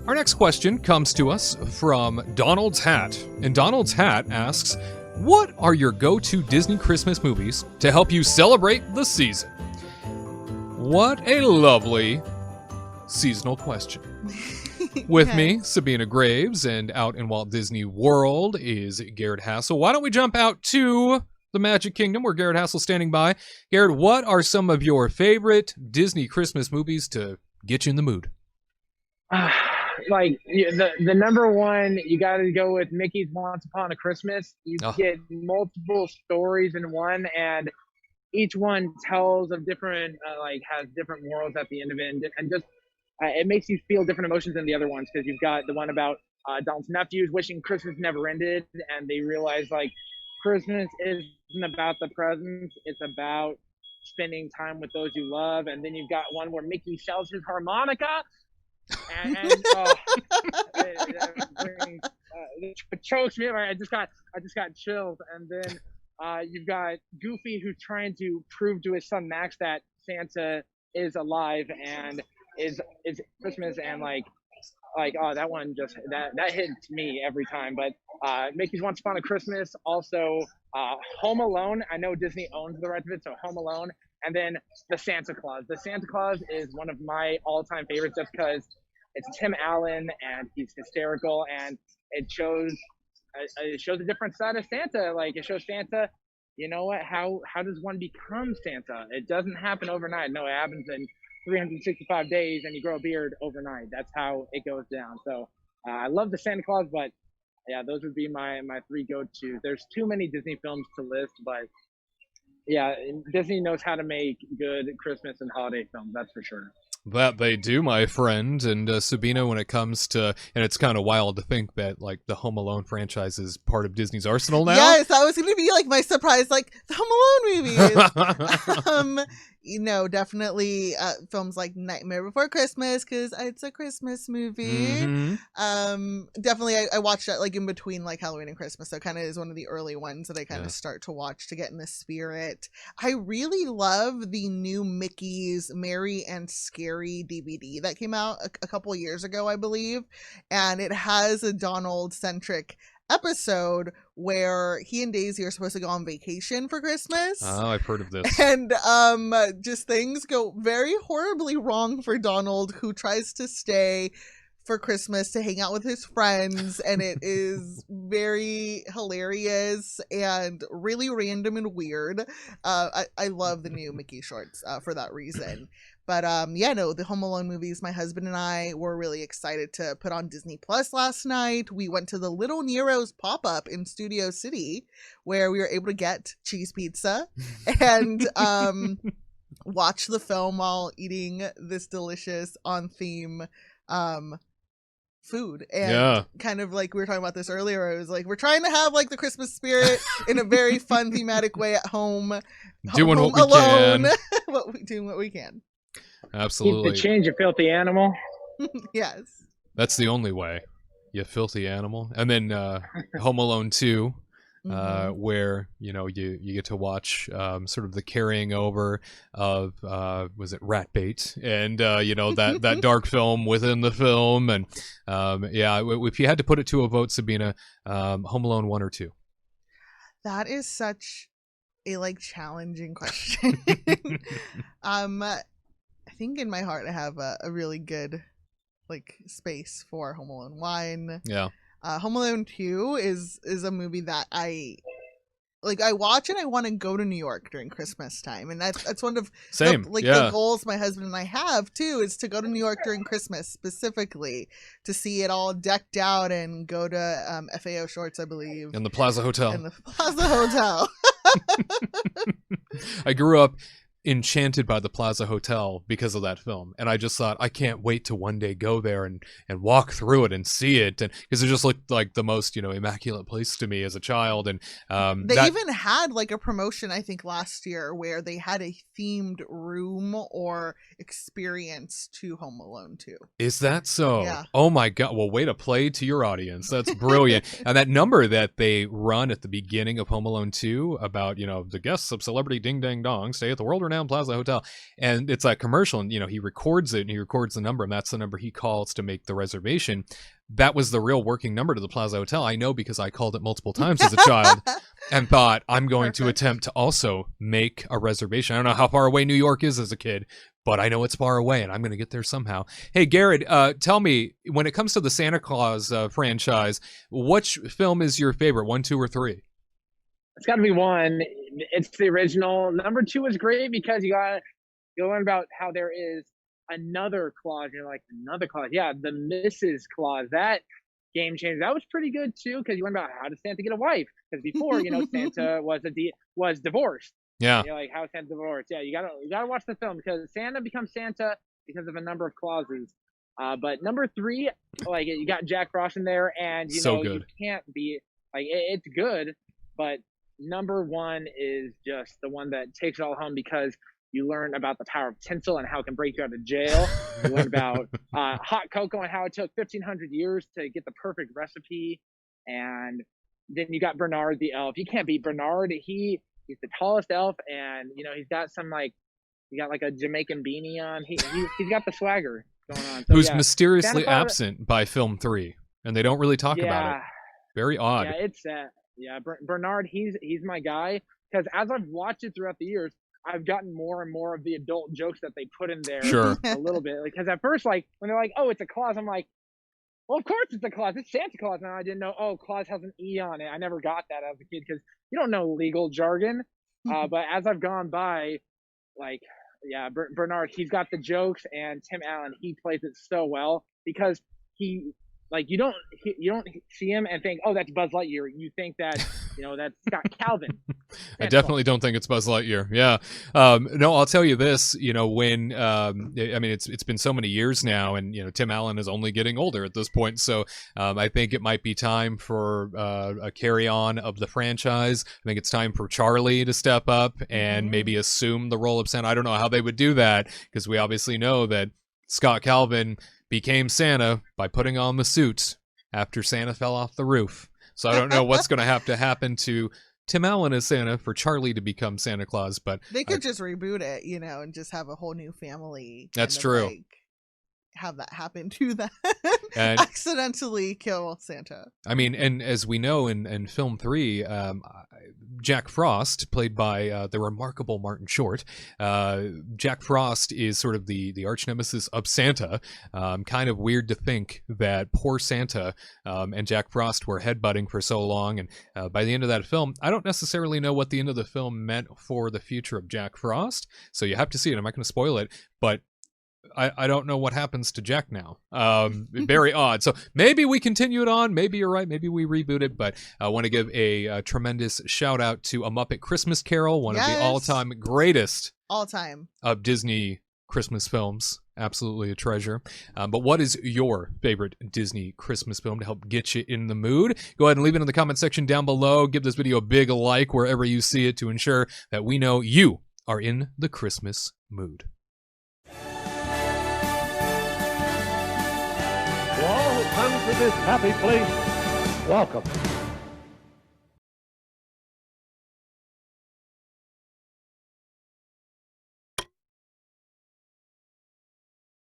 Our next question comes to us from Donald's Hat. And Donald's Hat asks, what are your go-to Disney Christmas movies to help you celebrate the season? What a lovely seasonal question. With me, Sabina Graves, and out in Walt Disney World is Garrett Hassel. Why don't we jump out to the Magic Kingdom where Garrett Hassel's standing by. Garrett, what are some of your favorite Disney Christmas movies to get you in the mood? The number one, you got to go with Mickey's Once Upon a Christmas. You get multiple stories in one, and each one tells of different, has different morals at the end of it, and just it makes you feel different emotions than the other ones, because you've got the one about Donald's nephews wishing Christmas never ended, and they realize Christmas isn't about the presents, it's about spending time with those you love. And then you've got one where Mickey sells his harmonica, and it chokes me. I just got chills. And then you've got Goofy, who's trying to prove to his son Max that Santa is alive and is Christmas, and that one just that hits me every time. But Mickey's Once Upon a Christmas, also Home Alone. I know Disney owns the rights of it, so Home Alone. And then the Santa Claus. The Santa Claus is one of my all-time favorites, just because it's Tim Allen and he's hysterical, and it shows a different side of Santa. It shows Santa, you know what? How does one become Santa? It doesn't happen overnight. No, it happens in 365 days, and you grow a beard overnight. That's how it goes down. So I love the Santa Claus, but yeah, those would be my three go-tos. There's too many Disney films to list, but yeah, Disney knows how to make good Christmas and holiday films, that's for sure. That they do, my friend. And Sabina, when it comes to, and it's kind of wild to think that the Home Alone franchise is part of Disney's arsenal now. Yes, that was going to be my surprise, the Home Alone movies. Definitely films like Nightmare Before Christmas, because it's a Christmas movie. Mm-hmm. Definitely, I watched that in between Halloween and Christmas, so kind of is one of the early ones that I kind of start to watch to get in the spirit. I really love the new Mickey's Merry and Scary DVD that came out a couple years ago, I believe, and it has a Donald-centric episode where he and Daisy are supposed to go on vacation for Christmas. Oh, I've heard of this. And just things go very horribly wrong for Donald, who tries to stay for Christmas to hang out with his friends, and it is very hilarious and really random and weird. I love the new Mickey shorts for that reason. But the Home Alone movies, my husband and I were really excited to put on Disney Plus last night. We went to the Little Nero's pop-up in Studio City, where we were able to get cheese pizza and watch the film while eating this delicious on-theme food. And kind of we were talking about this earlier, it was we're trying to have the Christmas spirit in a very fun thematic way at home. Doing home what we alone. can. Doing what we can. Absolutely. Keep the change, you filthy animal. Yes. That's the only way, you filthy animal. And then Home Alone 2, where you get to watch sort of the carrying over of was it Rat Bait, and that dark film within the film. And if you had to put it to a vote, Sabina, Home Alone 1 or 2? That is such a challenging question. I think in my heart I have a really good space for Home Alone 1. Yeah. Home Alone 2 is a movie that I watch, and I want to go to New York during Christmas time, and that's one of the goals my husband and I have too, is to go to New York during Christmas specifically to see it all decked out and go to FAO Shorts, I believe, in the Plaza Hotel. I grew up enchanted by the Plaza Hotel because of that film, and I just thought, I can't wait to one day go there and walk through it and see it, and because it just looked like the most immaculate place to me as a child. And they even had a promotion, I think last year, where they had a themed room or experience to Home Alone 2. Is that so? Yeah. Oh my god. Well, way to play to your audience. That's brilliant. And that number that they run at the beginning of Home Alone 2 about the guests of Celebrity Ding Dang Dong stay at the world-renowned Down Plaza Hotel. And it's a commercial, and, he records it, and he records the number, and that's the number he calls to make the reservation. That was the real working number to the Plaza Hotel. I know because I called it multiple times as a child and thought, I'm going to attempt to also make a reservation. I don't know how far away New York is as a kid, but I know it's far away, and I'm going to get there somehow. Hey, Garrett, tell me, when it comes to the Santa Claus franchise, which film is your favorite, 1, 2, or 3? It's got to be 1. It's the original. Number 2 is great because you learn about how there is another Claus. You're like, another Claus? Yeah, the Mrs. Claus. That game changer. That was pretty good too because you learned about how does Santa get a wife? Because before, Santa was divorced. Yeah. And you're like, how's Santa divorced? Yeah, you gotta watch the film because Santa becomes Santa because of a number of clauses. But number 3, like, you got Jack Frost in there, and you can't be like it's good, but number 1 is just the one that takes it all home because you learn about the power of tinsel and how it can break you out of jail. You learn about hot cocoa and how it took 1,500 years to get the perfect recipe. And then you got Bernard the elf. You can't beat Bernard. He's the tallest elf, and he's got he got like a Jamaican beanie on. He's got the swagger going on. So, Who's mysteriously absent by film 3, and they don't really talk about it. Very odd. Yeah, it's Bernard. He's my guy because as I've watched it throughout the years, I've gotten more and more of the adult jokes that they put in there. Sure. A little bit. Because at first, like, when they're like, oh, it's a Claus, I'm like, well, of course it's a Claus. It's Santa Claus. And I didn't know, oh, Claus has an E on it. I never got that as a kid because you don't know legal jargon. But as I've gone by, like, Bernard, he's got the jokes, and Tim Allen, he plays it so well because you don't see him and think, oh, that's Buzz Lightyear. You think that, that's Scott Calvin. I definitely don't think it's Buzz Lightyear. Yeah. No, I'll tell you this, when, it's been so many years now, and, Tim Allen is only getting older at this point. So I think it might be time for a carry on of the franchise. I think it's time for Charlie to step up and maybe assume the role of Santa. I don't know how they would do that because we obviously know that Scott Calvin became Santa by putting on the suit after Santa fell off the roof. So I don't know what's going to happen to Tim Allen as Santa for Charlie to become Santa Claus, but they could just reboot it, and just have a whole new family. That's true. Have that happen to them and accidentally kill Santa. I mean, and as we know in film 3, Jack Frost, played by the remarkable Martin Short, Jack Frost is sort of the arch nemesis of Santa. Kind of weird to think that poor Santa and Jack Frost were headbutting for so long, and by the end of that film, I don't necessarily know what the end of the film meant for the future of Jack Frost, so you have to see it. I'm not going to spoil it, but I don't know what happens to Jack now. Very odd. So maybe we continue it on. Maybe you're right. Maybe we reboot it. But I want to give a tremendous shout out to A Muppet Christmas Carol, one of the all-time greatest of Disney Christmas films. Absolutely a treasure. But what is your favorite Disney Christmas film to help get you in the mood? Go ahead and leave it in the comment section down below. Give this video a big like wherever you see it to ensure that we know you are in the Christmas mood. To all who come to this happy place, welcome.